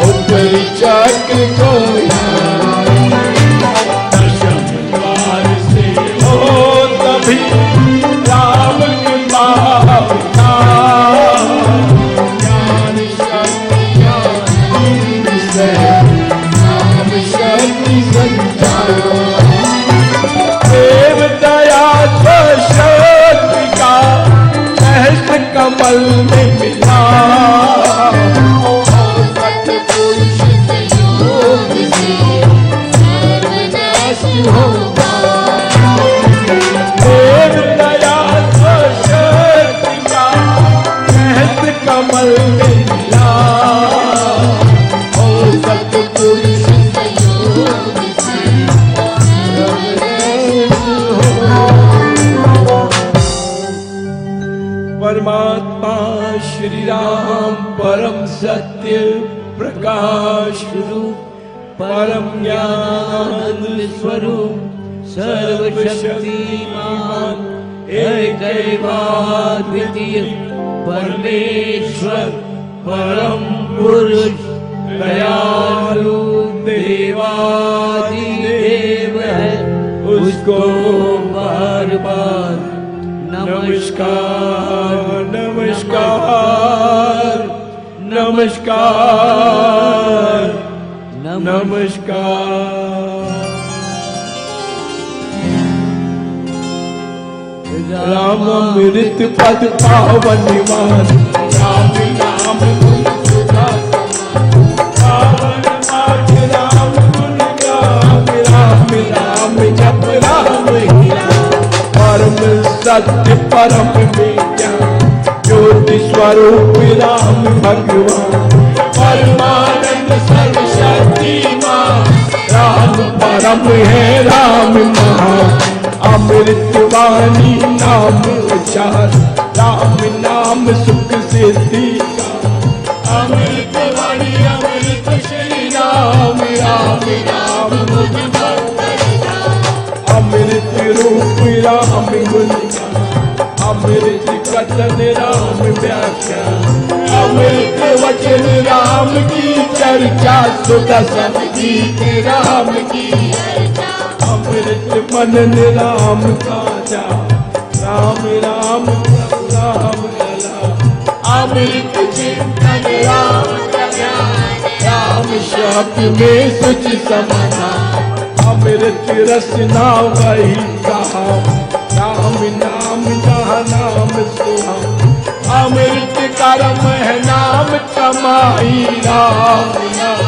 S3: ऊपर चक्र को दशम द्वार से हो तभी राम के पावना ज्ञान शक्ति ज्ञान से नाम शक्ति संचार देव दया शक्ति का सहस्र कमल में मिला
S4: सतपुरुष योग से सर्वनाश होगा।
S3: देव दया शक्ति का सहस्र कमल में मिला
S4: सतपुरुष योग से
S3: परमात्मा श्री राम परम सत्य प्रकाश रूप परम ज्ञान स्वरूप सर्वशक्तिमान एकैवाद्वितीय परमेश्वर परम पुरुष दयालु देवादिदेव है, उसको बार बार नमस्कार नमस्कार नमस्कार नमस्कार। राम अमृत पद पावन निवास राम नाम गुण सुधा पावन पाठ राम गुण गाम राम राम जप राम ही राम परम सत्य परम विज्ञान ज्योति स्वरूप राम भगवान परमानंद सर्वशक्तिमान राम परम है राम महान अमृत वाणी नाम उच्चार राम नाम सुख सिद्धि का अमृत वाणी अमृत श्री राम राम राम मुझ अमृत रूप राम गुण अमृत कथन राम व्याख्या अमृत वचन राम की चर्चा सुदर्शन गीत राम की अमृत मनन राम का जाप राम राम राम लला अमृत चिंतन राम राम शब्द में सुच समाना अमृत रसना वही कहा राम नाम जहाँ नाम सुहा अमृत कर्म है नाम कमाई राम नाम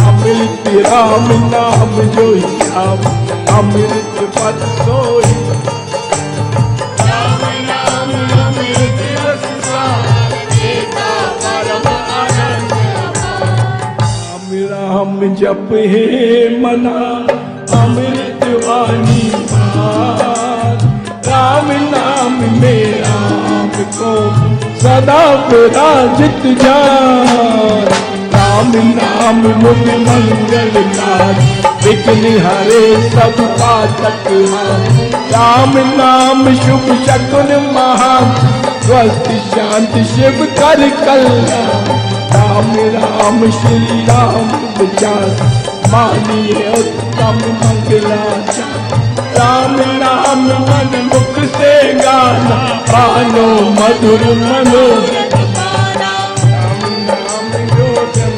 S3: अमृत राम नाम जो ही राम अमृत पद सोई राम नाम अमृत रसना देता परम आनंद राम राम जप हे मना अमृत वाणी राम नाम में राम को सदा विराजित जान राम नाम मुझ मंगल कार विघ्न हरे सब पातक राम नाम शुभ शकुन महान स्वस्थ शांति शिव कर कल्याण राम राम श्री राम विचार मानिए उत्तम मंगलाचार राम नाम मन मुख से गाना पानो मधुर मनो राम नाम योजन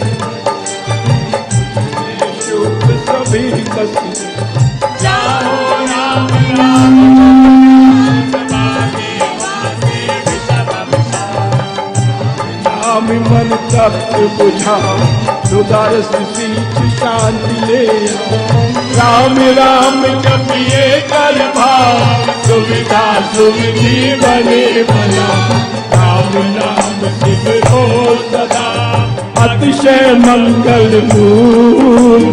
S3: शुभ सभी कसी जाओ राम राम राम मन तप्त बुझा सुदर्श सींच शांति ले राम राम जपिए कर भाव सुविधा सुविधि बने बना राम नाम शिव हो सदा अतिशय मंगल मूल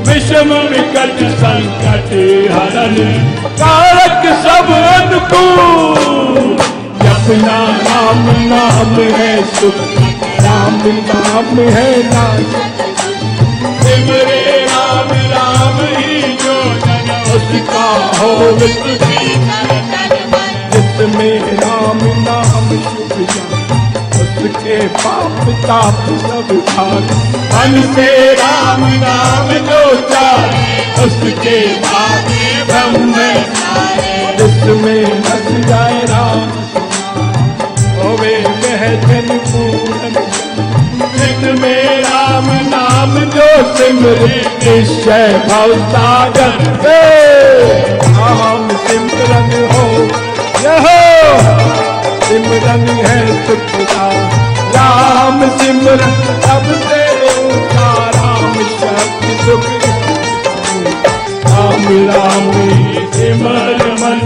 S3: विषम विकट संकट हरण कारक सब अनुकूल जपना राम नाम है सुख राम नाम है नाम सिमरे राम राम ही जो जन उसका हो जिसमें राम नाम शुभ जान उसके ये पाप ताप सब भाग मन से राम नाम जो चाहे उसके बाद ब्रह्म में जिसमें बस जाए राम होवे वह जन पूर्ण जिसमें राम नाम जो सिमरे निश्चय भव सागर राम सिमरन हो यह सिमरन है सुखदा राम सिमरन सबसे ऊंचा राम शब्द सुख राम राम सिमर मन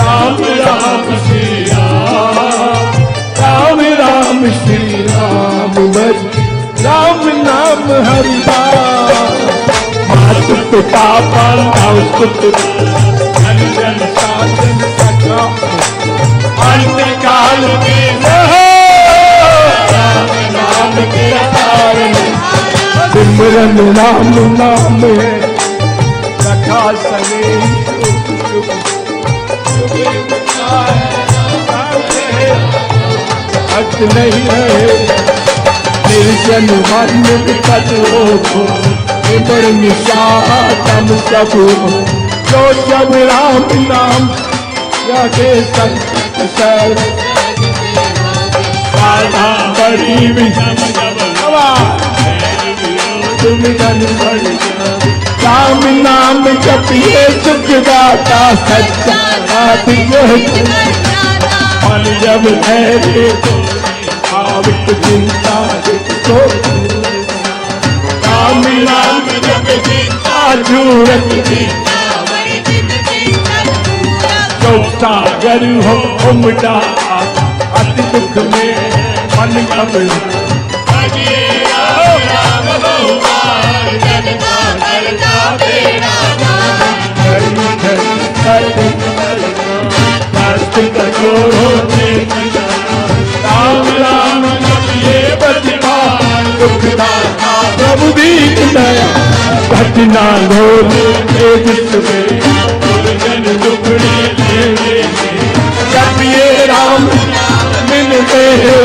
S3: राम राम श्री राम राम राम श्री राम भज राम नाम हरि मातु पिता पांडव सुत अंजन साजन सखा अंत काल में राम नाम के कारण सिमरन राम नाम है सखा सने हट नहीं रहे निर्जन मन विकट हो बड़ निशातम सब जो जब राम नाम रखे संत सर राधा बड़ी विषम तुम जन बड़ी राम नाम जपिए सुखदाता सच्चा मन जब ठहरे आवित चिंता तो राम नाम जब चिंता झूरत तो सागर हो उमड़ा अति दुख में मन घबरा राम राम जपिए बचना दुखदाता प्रभु दीन दया घटना घोर एक सुबह जन दुखड़ी ले जपिए राम मिलते हो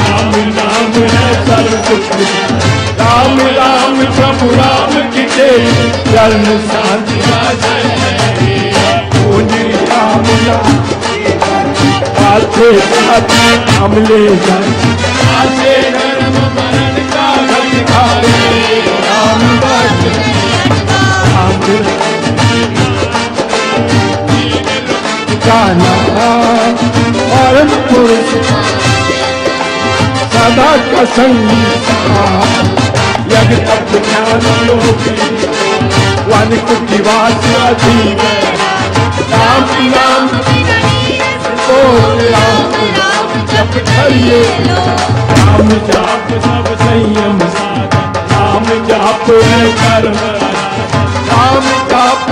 S3: राम नाम है सर्व सुख राम राम प्रभु राम की जय चरण शांति पूजी राम आते हम ले जाए आते धर्म मरण का अधिकारी राम गाना परम पुरुष सदा का संगीत यज्ञ तप ज्ञान योगी वन कुटी वासी राम नाम ओ राम जप करिए राम जाप सब संयम साधन राम जाप है कर्म राम जाप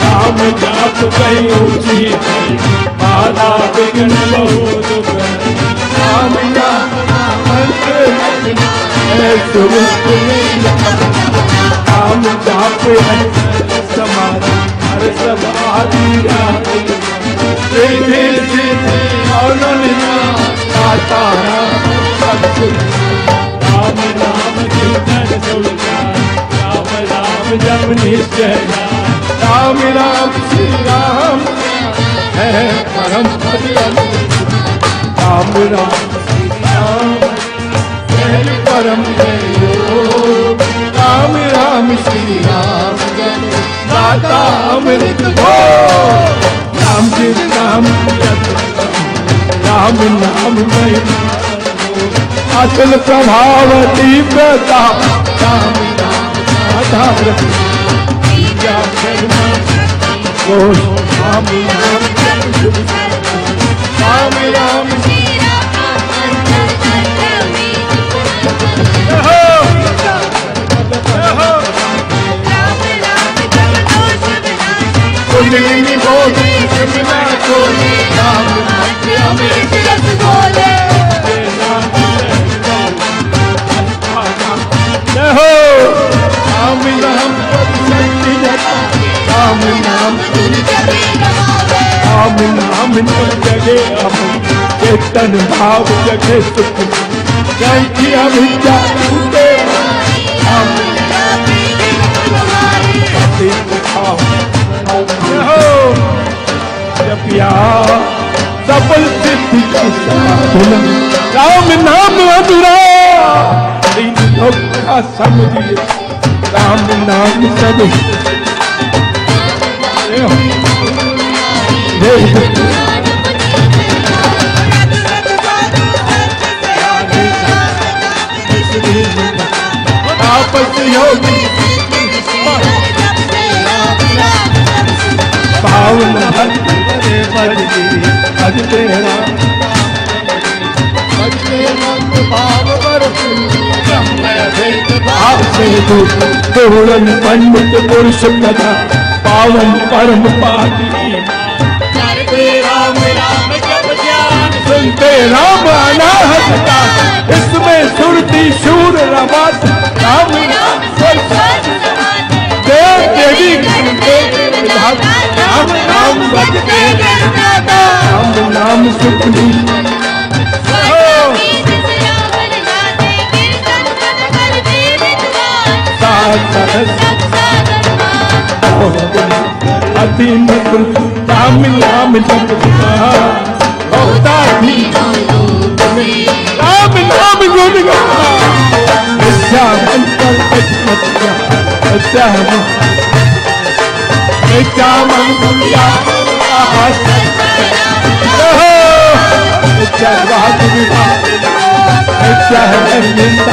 S3: राम जाप कहीं ऊंची बाधा विघ्न बहुत राम नाम राम जाप समाधि हर सब आदि राम नाम कीर्तन राम राम जप निश्चय राम राम श्री राम है परम राम राम श्री राम है परम राम राम श्री राम दाता अमृत भो राम जी राम राम नाम में अचल प्रभाव दिव्यता राम राम राम राम राम कुंडलिनी बोली राम राम नाम पर शक्ति जता, राम नाम राम नाम पर जगे अमन, चेतन भाव जगे सुख, जय की अभिज्ञा टूटे, राम जपिया सफल सिद्धि का साधन, राम नाम अधूरा दीन धोखा समझिए, राम नाम सब आपस योगी पावन भजते भजते आपसे पूर्ण पंडित पुरुष कथा, पावन परम पादी, राम राम जप ध्यान सुनते राम अनाहत, इसमें सुरती शूर रवास, राम नाम देव देवी राम नाम बजते, राम नाम सुखनी अधीन राम नाम जप होता भी राम नाम गुण विद्या मंत्र विद्या विद्या मंत्र विद्या निंदा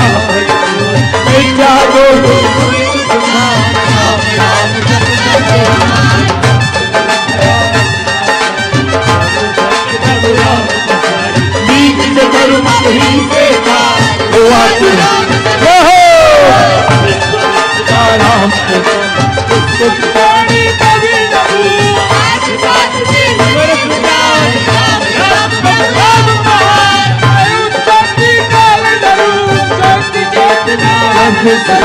S3: विद्या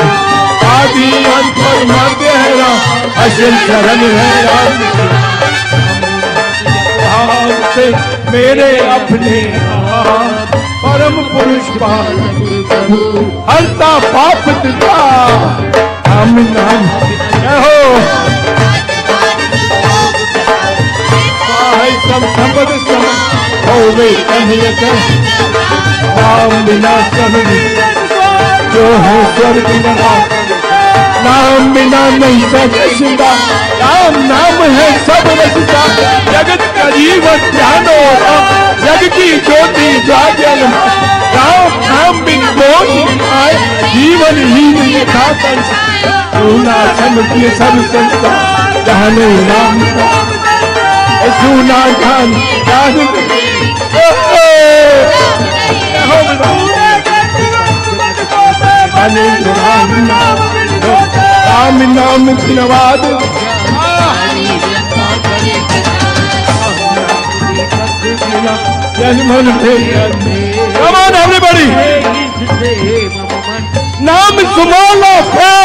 S3: आदि अंत और मध्य है राम, असीम शरण है राम, भाव से मेरे अपने परम पुरुष हरता पाप तुझा, राम नाम हो सब संपद हो वे राम बिना सब जो है स्वर्ग बना, नाम बिना नहीं सदा, राम नाम है सब रचता, जगत का जीवन ध्यानो जग की ज्योति जागल, राम नाम बिन बोल आए जीवन ही नहीं खाता, सुना समझिए सब संसार जाने राम सुना जान राम नाम धन्यवाद, Come on everybody, नाम सुमाला है,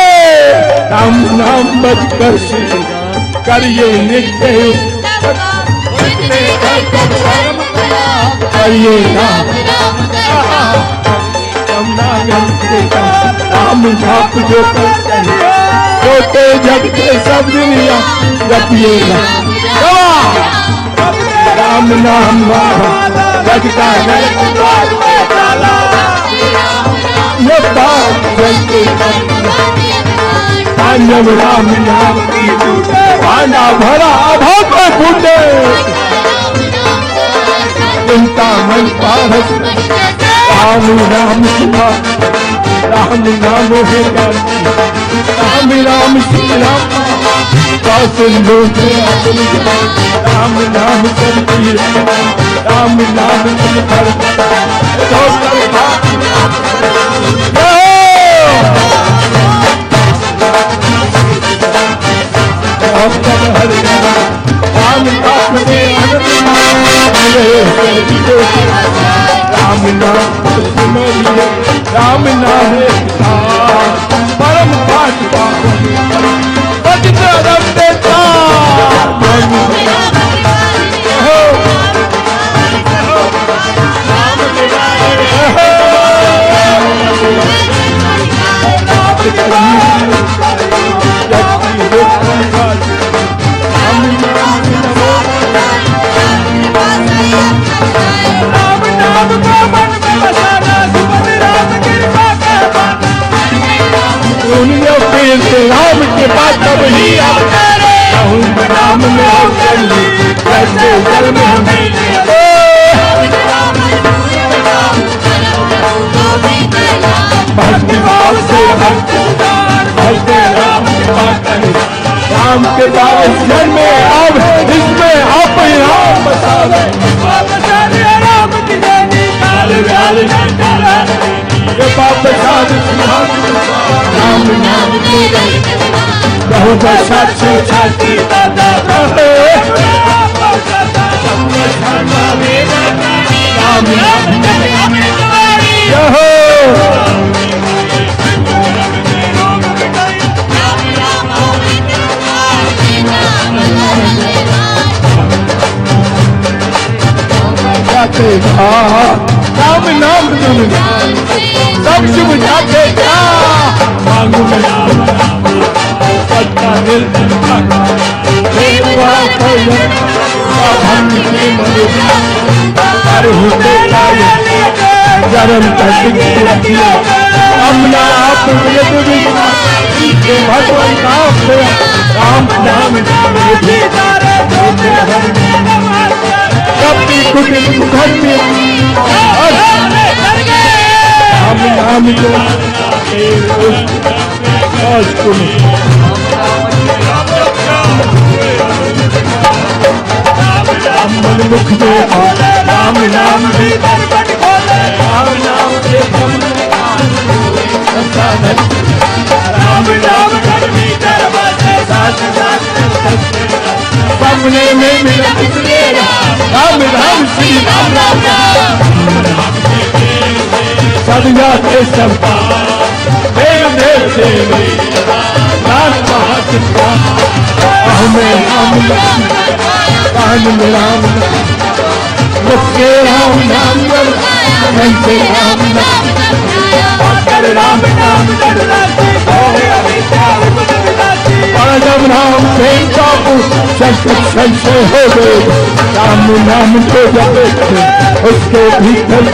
S3: राम नाम बजकर करिए नित्य करिए राम जाप जो करते जगते सब दुनिया जपिएगा, राम नाम जगता जब राम नाम पाना भरा भाग फूटे, चिंता मन पारस राम नाम सुना, राम नाम है राम राम श्री राम सिंधु राम नाम करती, राम नाम राम राम नाम राम नाम परम राम पाठ पावन पतित रमते राम के बाद तब ही राम में हम चली कैसे जल में हम भक्ति भाव से भक्ति राम के बाद राम के बाद जन्म में अब इसमें आप ही राम बता राम की बाप राम नाम बहुत साक्षी छाती राम राम नाम सब शुभ जाते मांगू में सत्ता जन्म अपना आप भगवान राम नाम सबकी कुटिल घर में राम नाम मन मुख में राम नाम राम नाम से राम नाम सामने में मिला राम राम श्री राम राम सब जाते सब देव देव देव राम हमें राम कान में राम मुझके राम नाम कैसे राम नाम राम नाम जब राम से बाबू संशय हो गए राम नाम को जब उसके भीतर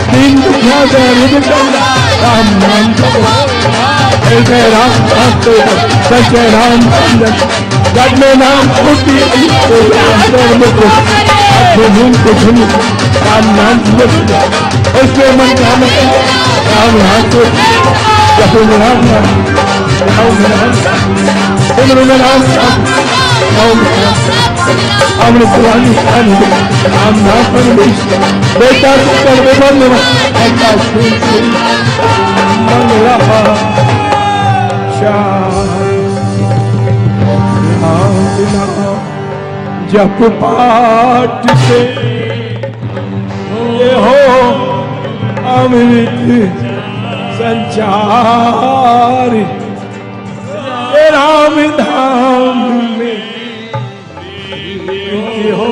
S3: तीन दुखिया राम नाम जय राम सच्चे राम जग में नाम होती राम नाम उसमें मन राम राम नाम जब राम नाम अमृत पुरानी राम नाम बेटा कर जप पाठ से ये हो अमृत संचार राम धाम में हो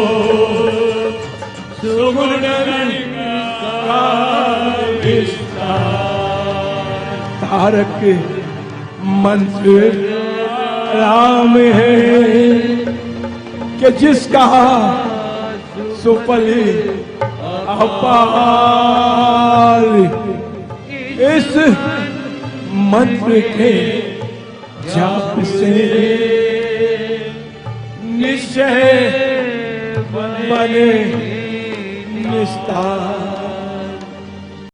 S3: तारक मंत्र राम है कि जिसका सुफल अपार इस मंत्र के जाप से निश्चय बने निस्तार